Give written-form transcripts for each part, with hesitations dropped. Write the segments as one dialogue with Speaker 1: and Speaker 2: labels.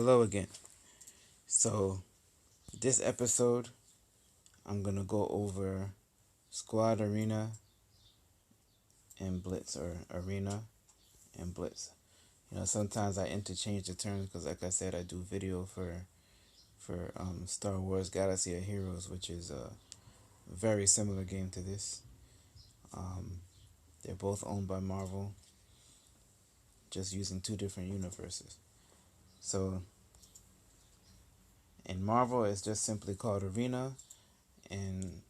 Speaker 1: Hello again. So, this episode, I'm going to go over Squad Arena and Blitz, or Arena and Blitz. Sometimes I interchange the terms because, like I said, I do video for Star Wars Galaxy of Heroes, which is a very similar game to this. Um, they're both owned by Marvel, just using two different universes. So, in Marvel, it's just simply called Arena, and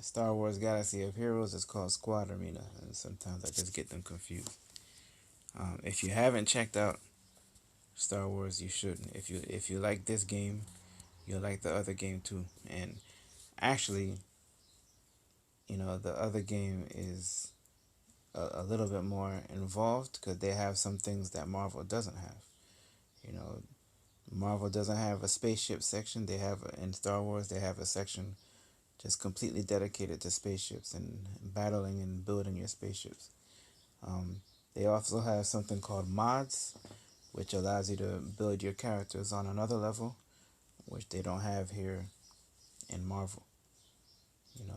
Speaker 1: Star Wars Galaxy of Heroes is called Squad Arena, and sometimes I just get them confused. If you haven't checked out Star Wars, you should. If you like this game, you'll like the other game too. And actually, the other game is a little bit more involved because they have some things that Marvel doesn't have. You know, Marvel doesn't have a spaceship section. In Star Wars, they have a section just completely dedicated to spaceships and battling and building your spaceships. They also have something called mods, which allows you to build your characters on another level, which they don't have here in Marvel.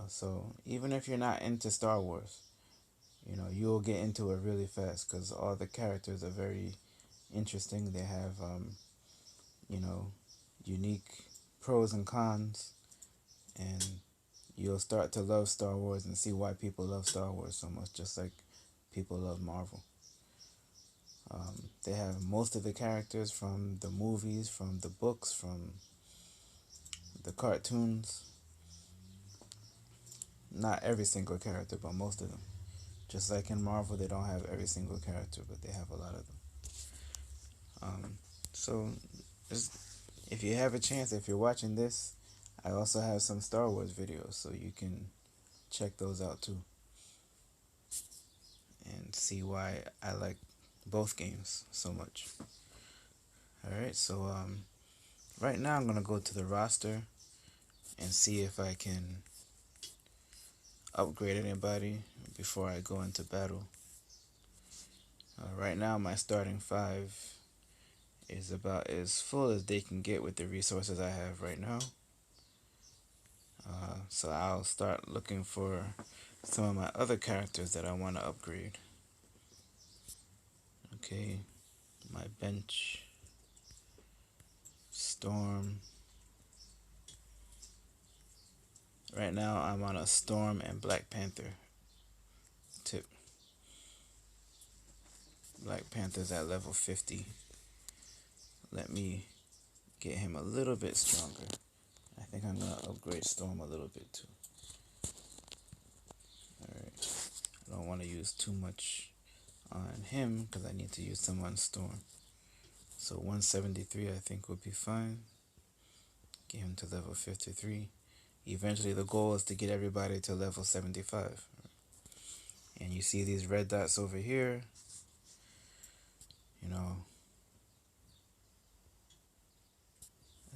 Speaker 1: So even if you're not into Star Wars, you'll get into it really fast because all the characters are very interesting. They have, you know, unique pros and cons, and you'll start to love Star Wars and see why people love Star Wars so much, just like people love Marvel. They have most of the characters from the movies, from the books, from the cartoons. Not every single character, but most of them. Just like in Marvel, they don't have every single character, but they have a lot of them. So, if you have a chance, if you're watching this, I also have some Star Wars videos, so you can check those out too. And see why I like both games so much. Alright, so right now I'm going to go to the roster and see if I can upgrade anybody before I go into battle. Right now my starting five is about as full as they can get with the resources I have right now. So I'll start looking for some of my other characters that I want to upgrade. Okay, my bench, Storm. Right now I'm on a Storm and Black Panther tip. Black Panther's at level 50. Let me get him a little bit stronger. I think I'm going to upgrade Storm a little bit too. Alright. I don't want to use too much on him because I need to use some on Storm. So 173 I think would be fine. Get him to level 53. Eventually the goal is to get everybody to level 75. And you see these red dots over here.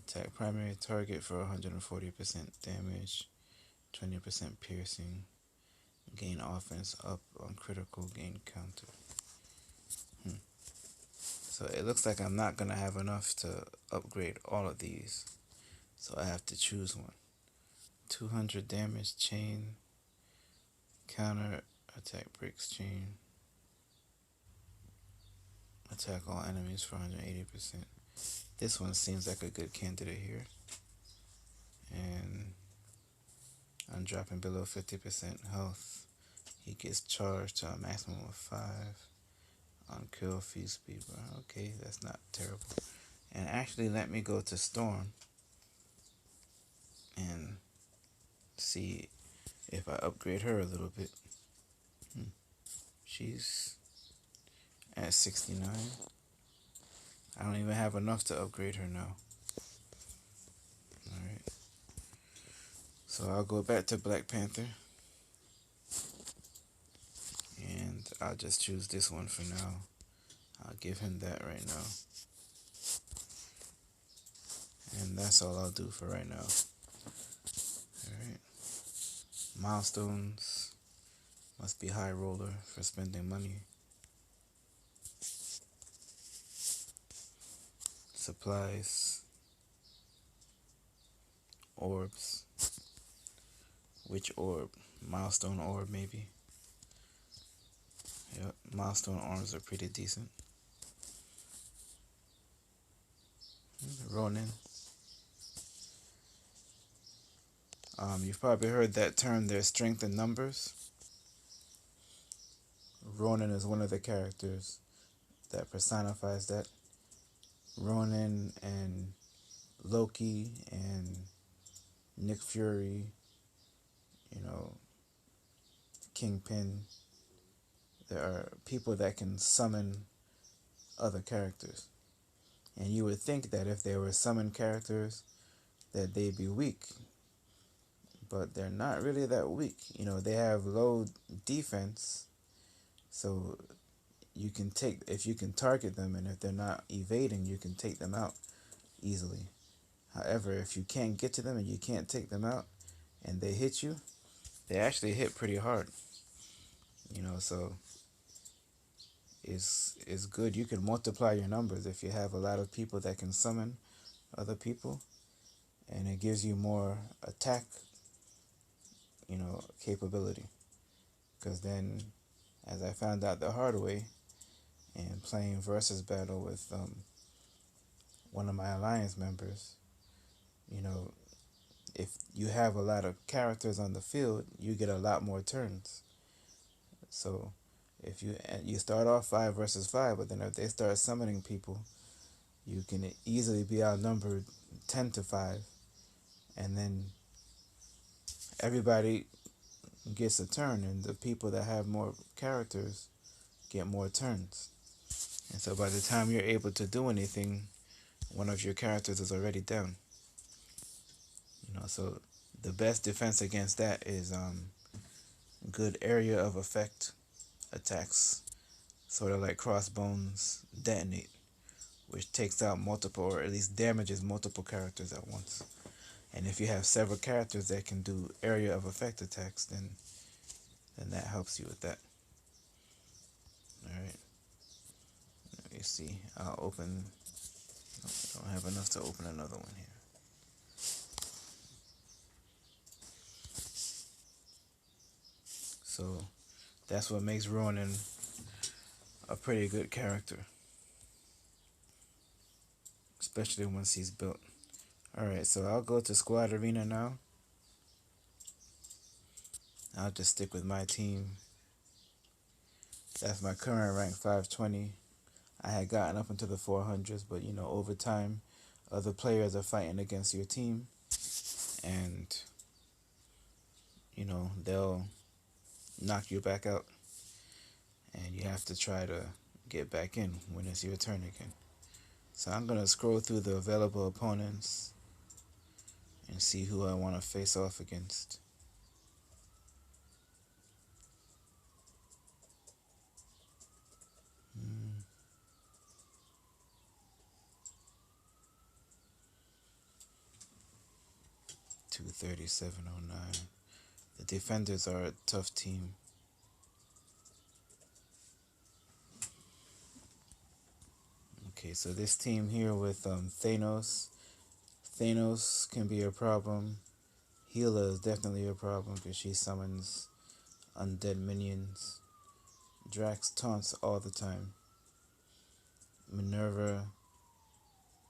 Speaker 1: Attack primary target for 140% damage, 20% piercing, gain offense up on critical, gain counter. So it looks like I'm not going to have enough to upgrade all of these. So I have to choose one. 200 damage chain, counter attack breaks chain, attack all enemies for 180%. This one seems like a good candidate here. And I'm dropping below 50% health. He gets charged to a maximum of 5 on kill feed speed. Okay, that's not terrible. And actually, let me go to Storm and see if I upgrade her a little bit. She's at 69. I don't even have enough to upgrade her now. Alright. So I'll go back to Black Panther. And I'll just choose this one for now. I'll give him that right now. And that's all I'll do for right now. Alright. Milestones. Must be high roller for spending money. supplies, orbs. Which orb? Milestone orb, maybe. Yep, milestone orbs are pretty decent. Ronin. You've probably heard that term, their strength in numbers. Ronin is one of the characters that personifies that. Ronin and Loki and Nick Fury, you know, Kingpin. There are people that can summon other characters. And you would think that if they were summoned characters, that they'd be weak. But they're not really that weak. You know, they have low defense. So you can take, if you can target them and if they're not evading, you can take them out easily. However, if you can't get to them and you can't take them out and they hit you, they actually hit pretty hard. You know, so it's good. You can multiply your numbers if you have a lot of people that can summon other people, and it gives you more attack, you know, capability. Because then, as I found out the hard way, and playing versus battle with one of my alliance members, you know, if you have a lot of characters on the field, you get a lot more turns. So if you start off 5 versus 5, but then if they start summoning people, you can easily be outnumbered 10 to 5, and then everybody gets a turn, and the people that have more characters get more turns. And so by the time you're able to do anything, one of your characters is already down. You know, so the best defense against that is good area of effect attacks, sort of like Crossbones Detonate, which takes out multiple, or at least damages multiple characters at once. And if you have several characters that can do area of effect attacks, then that helps you with that. Alright. Let me see. I'll open... I don't have enough to open another one here. So that's what makes Ronin a pretty good character, especially once he's built. Alright, so I'll go to Squad Arena now. I'll just stick with my team. That's my current rank, 520. I had gotten up into the 400s, but you know, over time, other players are fighting against your team, and you know, they'll knock you back out, and you have to try to get back in when it's your turn again. So I'm gonna scroll through the available opponents and see who I want to face off against. 23709. The defenders are a tough team. Okay, so this team here with Thanos. Thanos can be a problem. Healer is definitely a problem because she summons undead minions. Drax taunts all the time. Minerva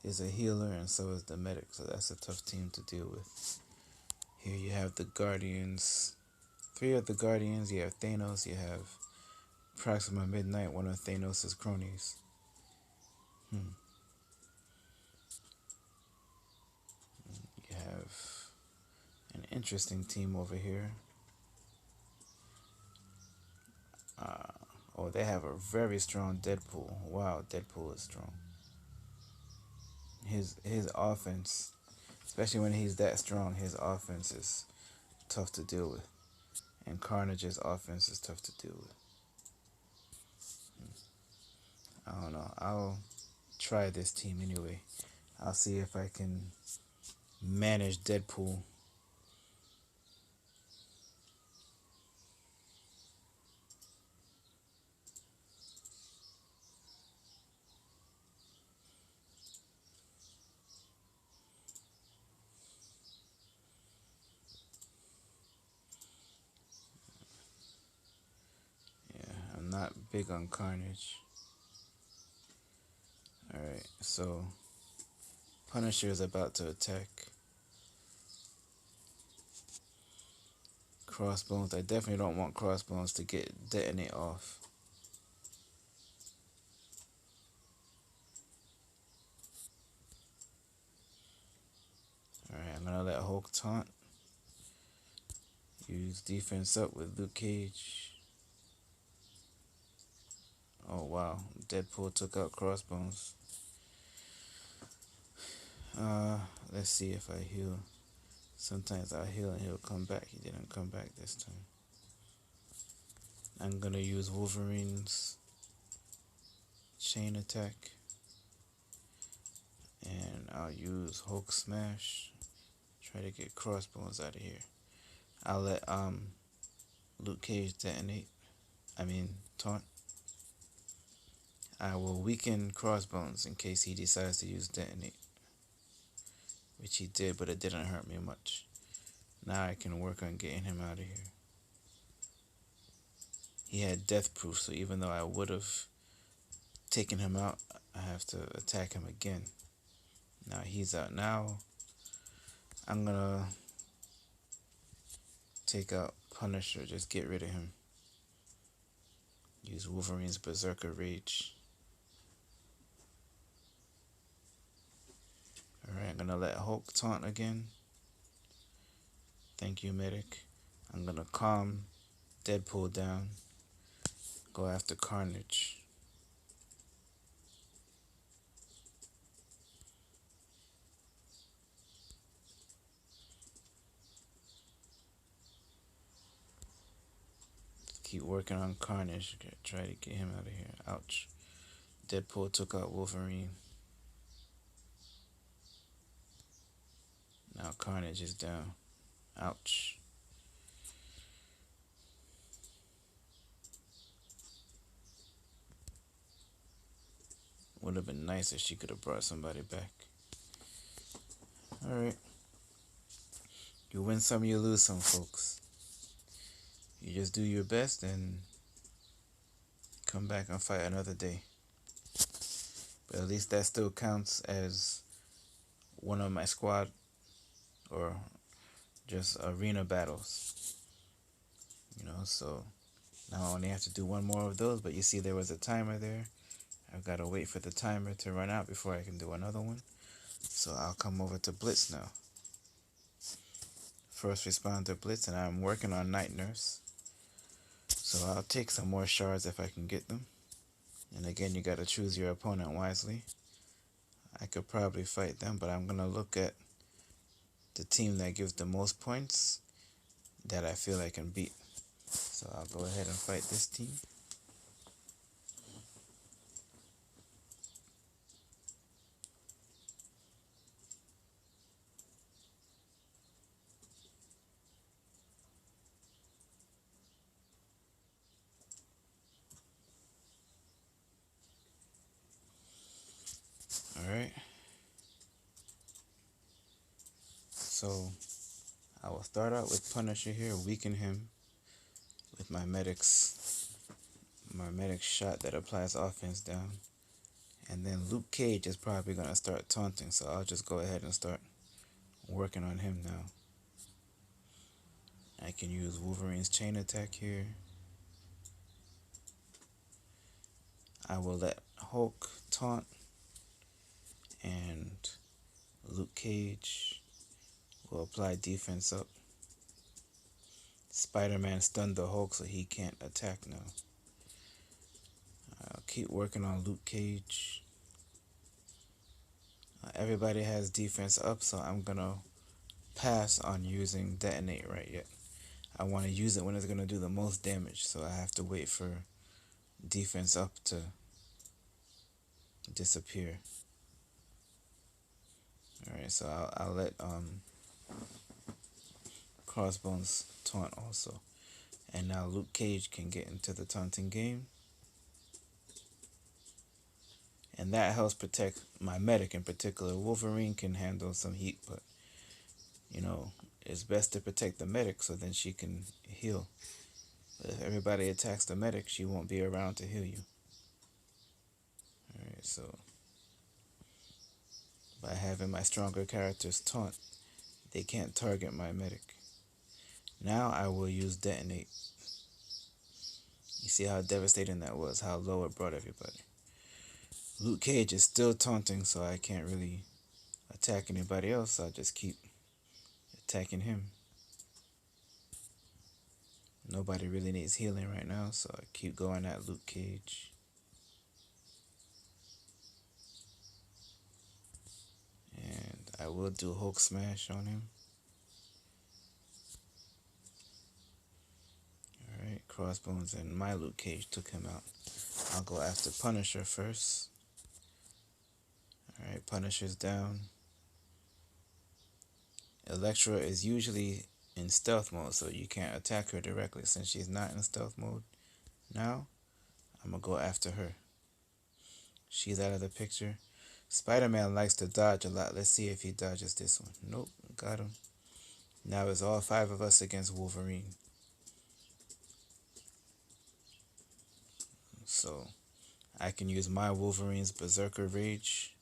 Speaker 1: is a healer, and so is the medic, so that's a tough team to deal with. Here you have the Guardians. 3 of the Guardians. You have Thanos. You have Proxima Midnight, one of Thanos' cronies. You have an interesting team over here. Oh, they have a very strong Deadpool. Wow, Deadpool is strong. His offense, especially when he's that strong, his offense is tough to deal with. And Carnage's offense is tough to deal with. I don't know. I'll try this team anyway. I'll see if I can manage Deadpool. big on Carnage. Alright, so Punisher is about to attack. Crossbones. I definitely don't want Crossbones to get detonate off. Alright, I'm gonna let Hulk taunt. Use defense up with Luke Cage. Oh wow, Deadpool took out Crossbones. Let's see if I heal. Sometimes I heal and he'll come back. He didn't come back this time. I'm gonna use Wolverine's chain attack. And I'll use Hulk smash. Try to get Crossbones out of here. I'll let Luke Cage detonate. Taunt. I will weaken Crossbones in case he decides to use detonate. Which he did, but it didn't hurt me much. Now I can work on getting him out of here. He had death proof, so even though I would have taken him out, I have to attack him again. Now he's out. Now I'm gonna take out Punisher, just get rid of him. Use Wolverine's Berserker Rage. Alright, I'm gonna let Hulk taunt again. Thank you, medic. I'm gonna calm Deadpool down. Go after Carnage. Keep working on Carnage. Try to get him out of here. Ouch. Deadpool took out Wolverine. Now Carnage is down. Ouch. Would have been nice if she could have brought somebody back. Alright. You win some, you lose some, folks. You just do your best and come back and fight another day. But at least that still counts as one of my squad or just arena battles. So now I only have to do one more of those, but you see there was a timer there. I've got to wait for the timer to run out before I can do another one. So I'll come over to Blitz now. First responder Blitz, and I'm working on Night Nurse. So I'll take some more shards if I can get them. And again, you got to choose your opponent wisely. I could probably fight them, but I'm going to look at the team that gives the most points that I feel I can beat. So I'll go ahead and fight this team. Alright. So I will start out with Punisher here, weaken him with my medic's shot that applies offense down. And then Luke Cage is probably going to start taunting, so I'll just go ahead and start working on him now. I can use Wolverine's chain attack here. I will let Hulk taunt, and Luke Cage will apply defense up. Spider-Man stunned the Hulk, so he can't attack now. I'll keep working on Luke Cage. Everybody has defense up, so I'm gonna pass on using detonate right yet. I want to use it when it's gonna do the most damage, so I have to wait for defense up to disappear. Alright, so I'll let Crossbones taunt also. And now Luke Cage can get into the taunting game. And that helps protect my medic in particular. Wolverine can handle some heat, but it's best to protect the medic so then she can heal. But if everybody attacks the medic, she won't be around to heal you. Alright, so by having my stronger characters taunt, they can't target my medic. Now I will use detonate. You see how devastating that was, how low it brought everybody. Luke Cage is still taunting, so I can't really attack anybody else. I'll just keep attacking him. Nobody really needs healing right now, so I keep going at Luke Cage. And I will do Hulk Smash on him. Alright, Crossbones and my Luke Cage took him out. I'll go after Punisher first. Alright, Punisher's down. Elektra is usually in stealth mode, so you can't attack her directly. Since she's not in stealth mode now, I'm gonna go after her. She's out of the picture. Spider-Man likes to dodge a lot. Let's see if he dodges this one. Nope, got him. Now it's all 5 of us against Wolverine. So I can use my Wolverine's Berserker Rage.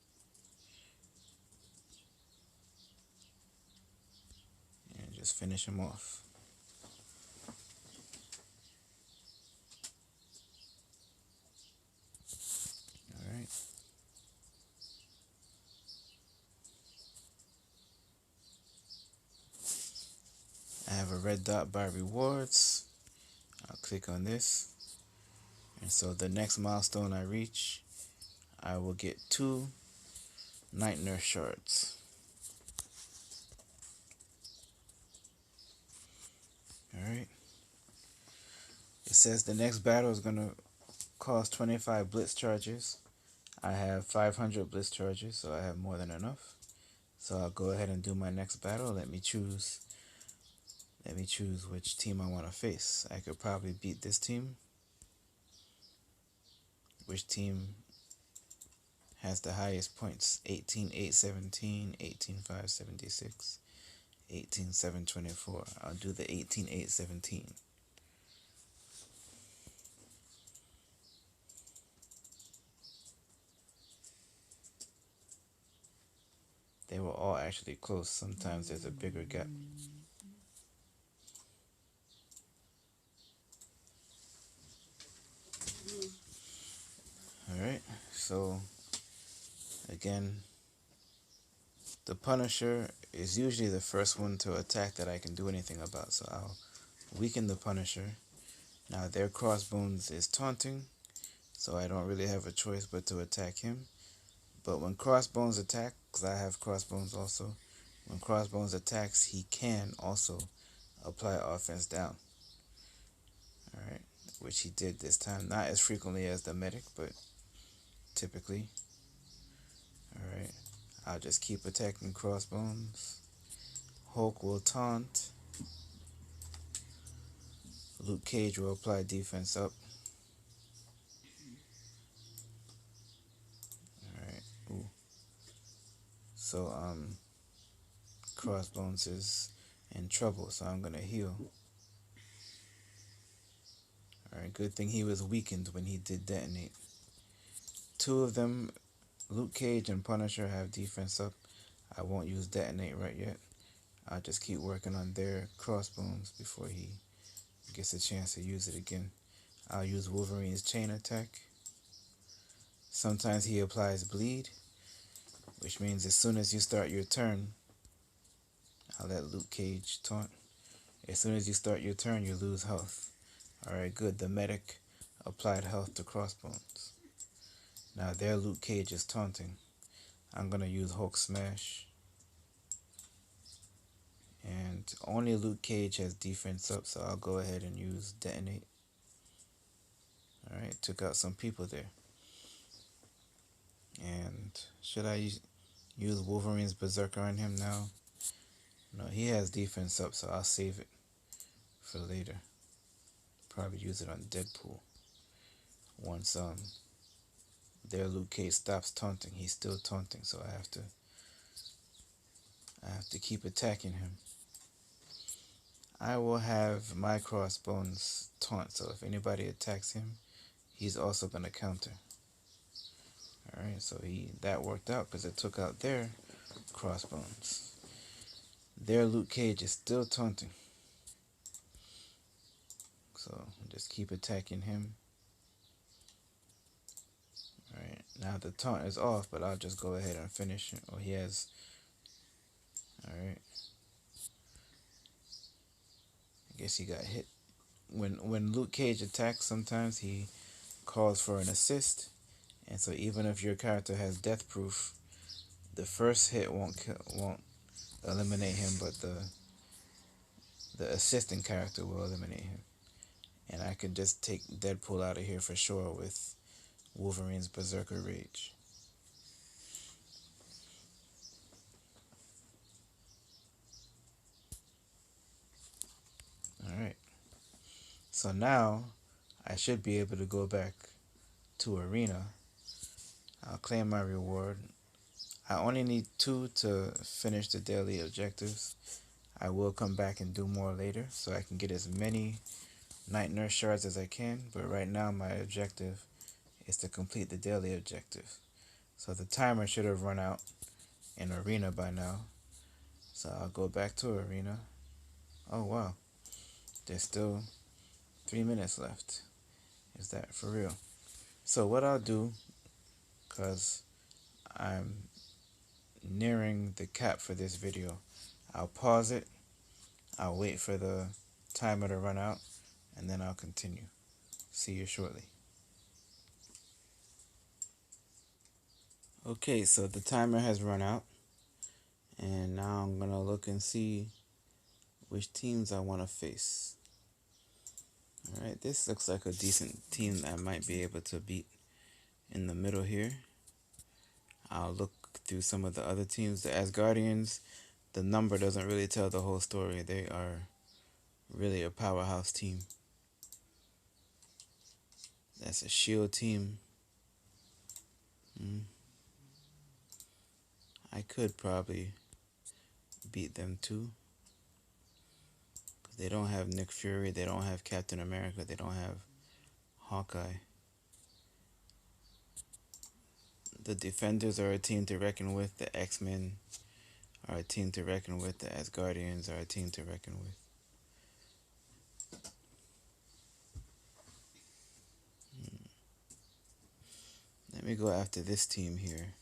Speaker 1: And just finish him off. Alright. I have a red dot by rewards. I'll click on this. And so the next milestone I reach, I will get 2 Night Nurse shards. Alright. It says the next battle is going to cost 25 Blitz charges. I have 500 Blitz charges, so I have more than enough. So I'll go ahead and do my next battle. Let me choose which team I want to face. I could probably beat this team. Which team has the highest points? 18,817, 18,576, 18,724. I'll do the 18,817. They were all actually close. Sometimes there's a bigger gap. Alright, so again, the Punisher is usually the first one to attack that I can do anything about, so I'll weaken the Punisher. Now their Crossbones is taunting, so I don't really have a choice but to attack him. But when Crossbones attack, because I have Crossbones also, when Crossbones attacks, he can also apply offense down. Alright, which he did this time. Not as frequently as the medic, but typically. Alright, I'll just keep attacking Crossbones. Hulk will taunt. Luke Cage will apply defense up. Alright, ooh. So, Crossbones is in trouble, so I'm gonna heal. Alright, good thing he was weakened when he did detonate. 2 of them, Luke Cage and Punisher, have defense up. I won't use detonate right yet. I'll just keep working on their Crossbones before he gets a chance to use it again. I'll use Wolverine's chain attack. Sometimes he applies bleed, which means as soon as you start your turn, I'll let Luke Cage taunt. As soon as you start your turn, you lose health. Alright, good. The medic applied health to Crossbones. Now their Luke Cage is taunting. I'm going to use Hulk Smash. And only Luke Cage has defense up, so I'll go ahead and use Detonate. Alright, took out some people there. And should I use Wolverine's Berserker on him now? No, he has defense up, so I'll save it for later. Probably use it on Deadpool. Once their Luke Cage stops taunting, he's still taunting, so I have to keep attacking him. I will have my crossbones taunt, so if anybody attacks him, he's also going to counter. Alright, so that worked out because it took out their crossbones. Their Luke Cage is still taunting. So just keep attacking him. Alright, now the taunt is off, but I'll just go ahead and finish it. Oh, he has... Alright. I guess he got hit. When Luke Cage attacks, sometimes he calls for an assist. And so even if your character has death proof, the first hit won't eliminate him, but the assisting character will eliminate him. And I could just take Deadpool out of here for sure with Wolverine's Berserker Rage. Alright. So now I should be able to go back to Arena. I'll claim my reward. I only need 2 to finish the daily objectives. I will come back and do more later so I can get as many Night Nurse shards as I can. But right now my objective is to complete the daily objective. So the timer should have run out in Arena by now. So I'll go back to Arena. Oh wow. There's still 3 minutes left. Is that for real? So what I'll do, because I'm nearing the cap for this video, I'll pause it, I'll wait for the timer to run out, and then I'll continue. See you shortly. Okay, so the timer has run out, and now I'm gonna look and see which teams I want to face. Alright, this looks like a decent team that I might be able to beat in the middle here. I'll look through some of the other teams. The Asgardians, the number doesn't really tell the whole story. They are really a powerhouse team. That's a shield team. I could probably beat them too. They don't have Nick Fury, they don't have Captain America, they don't have Hawkeye. The Defenders are a team to reckon with. The X-Men are a team to reckon with. The Asgardians are a team to reckon with. Let me go after this team here.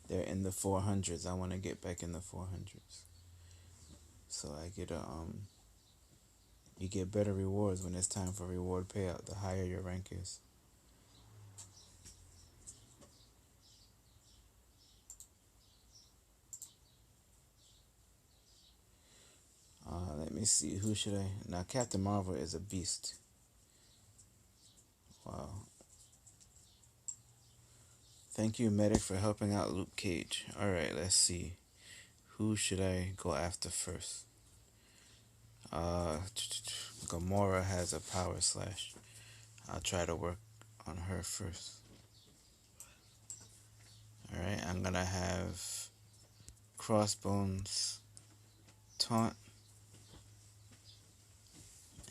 Speaker 1: They're in the 400s. I want to get back in the 400s. So I get you get better rewards when it's time for reward payout, the higher your rank is. Let me see, who should I... Now, Captain Marvel is a beast. Wow. Thank you, Medic, for helping out Luke Cage. Alright, let's see. Who should I go after first? Gamora has a power slash. I'll try to work on her first. Alright, I'm gonna have Crossbones taunt.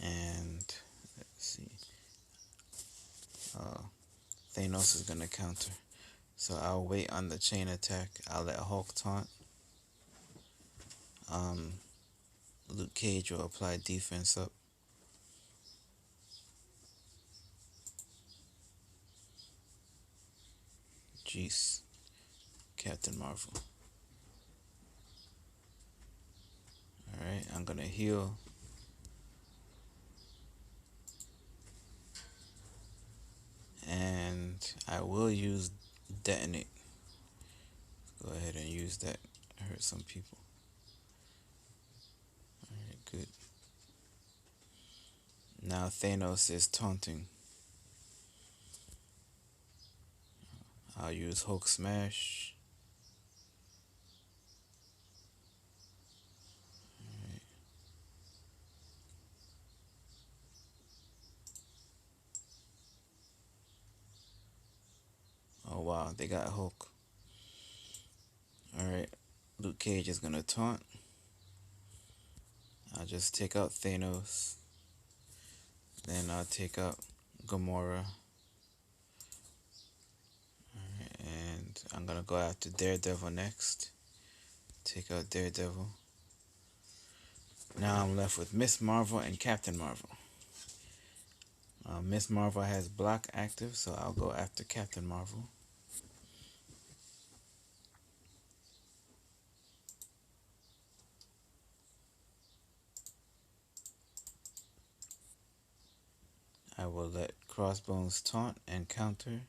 Speaker 1: And let's see. Thanos is gonna counter. So I'll wait on the chain attack. I'll let Hulk taunt. Luke Cage will apply defense up. Jeez. Captain Marvel. Alright, I'm gonna heal. And I will use Detonate. Go ahead and use that. Hurt some people. Alright, good. Now Thanos is taunting. I'll use Hulk Smash. Alright. Oh wow, they got Hulk. Alright, Luke Cage is gonna taunt. I'll just take out Thanos. Then I'll take out Gamora. And I'm gonna go after Daredevil next. Take out Daredevil. Now I'm left with Miss Marvel and Captain Marvel. Miss Marvel has block active, so I'll go after Captain Marvel. I will let Crossbones taunt and counter.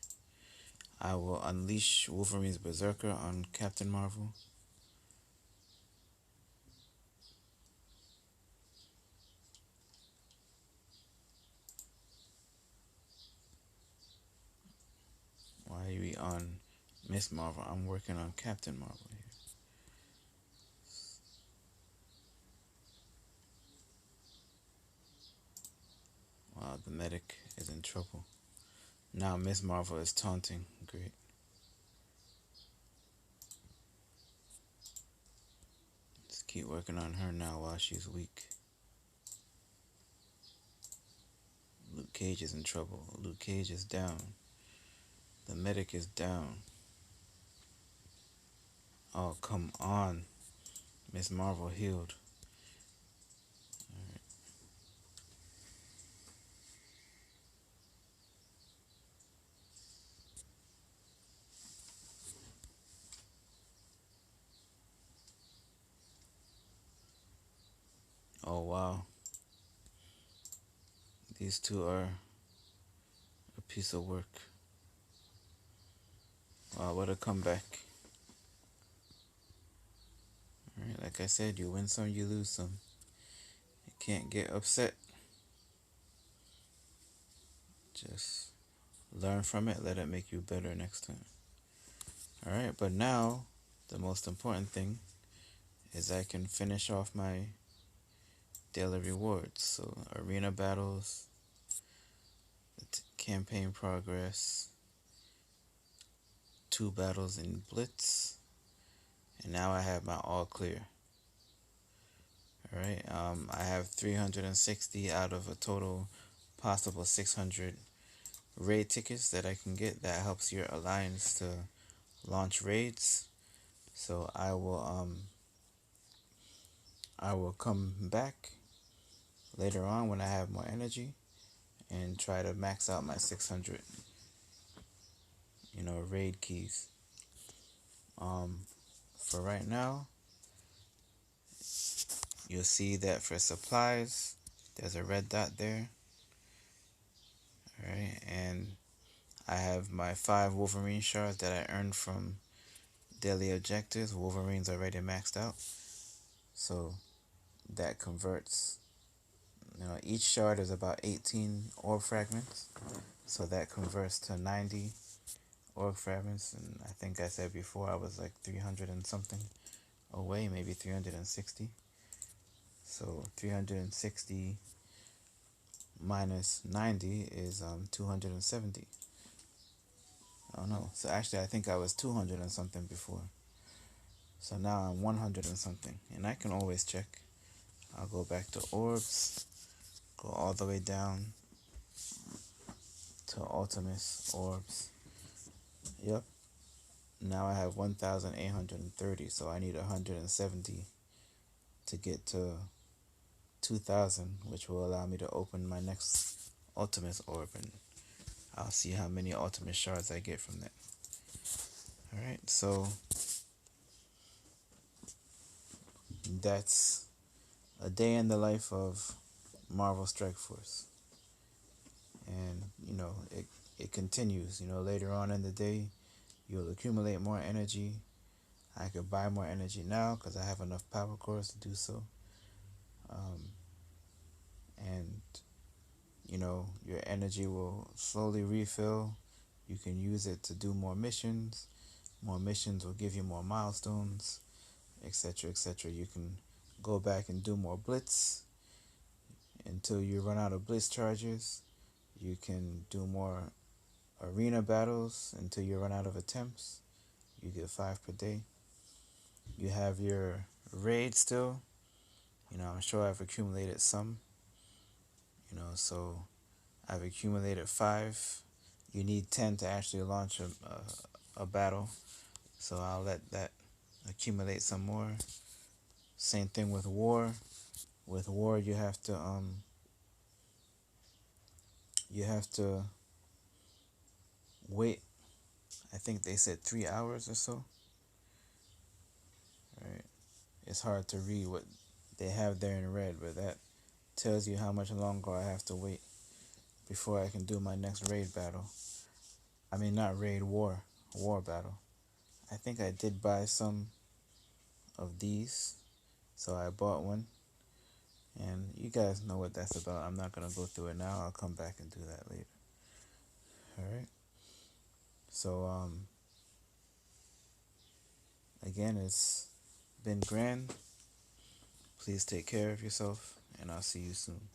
Speaker 1: I will unleash Wolverine's Berserker on Captain Marvel. Why are we on Miss Marvel? I'm working on Captain Marvel here. Wow, the medic is in trouble. Now Miss Marvel is taunting. Great. Let's keep working on her now while she's weak. Luke Cage is in trouble. Luke Cage is down. The medic is down. Oh, come on. Miss Marvel healed. Alright. Oh, wow. These two are a piece of work. Wow, what a comeback. Alright, like I said, you win some, you lose some. You can't get upset. Just learn from it, let it make you better next time. Alright, but now the most important thing is I can finish off my daily rewards. So arena battles, campaign progress, 2 battles in Blitz, and now I have my all clear. Alright, I have 360 out of a total possible 600 raid tickets that I can get. That helps your alliance to launch raids. So I will come back later on when I have more energy and try to max out my 600 raid keys. For right now, you'll see that for supplies there's a red dot there. Alright, and I have my 5 Wolverine shards that I earned from daily objectives. Wolverine's already maxed out, so that converts, each shard is about 18 orb fragments, so that converts to 90 orb fragments. And I think I said before I was like 300 and something away, maybe 360. So 360 minus 90 is 270. Oh no, so actually I think I was 200 and something before. So now I'm 100 and something, and I can always check. I'll go back to orbs, go all the way down to Ultimus orbs. Yep. Now I have 1,830, so I need 170 to get to 2,000, which will allow me to open my next Ultimus orb, and I'll see how many Ultimus shards I get from that. Alright, so that's a day in the life of Marvel Strike Force. And, it continues. Later on in the day, you'll accumulate more energy. I could buy more energy now because I have enough power cores to do so. And, your energy will slowly refill. You can use it to do more missions. More missions will give you more milestones, etc., etc. You can go back and do more blitz until you run out of blitz charges. You can do more arena battles until you run out of attempts. You get 5 per day. You have your raid still. I'm sure I've accumulated some. So I've accumulated 5. You need 10 to actually launch a battle. So I'll let that accumulate some more. Same thing with war. With war, you have to wait. I think they said 3 hours or so. Right? It's hard to read what they have there in red, but that tells you how much longer I have to wait before I can do my next raid battle. I mean, not raid, war battle. I think I did buy some of these, so I bought one, and you guys know what that's about. I'm not gonna go through it now. I'll come back and do that later. All right. So again, it's been grand. Please take care of yourself, and I'll see you soon.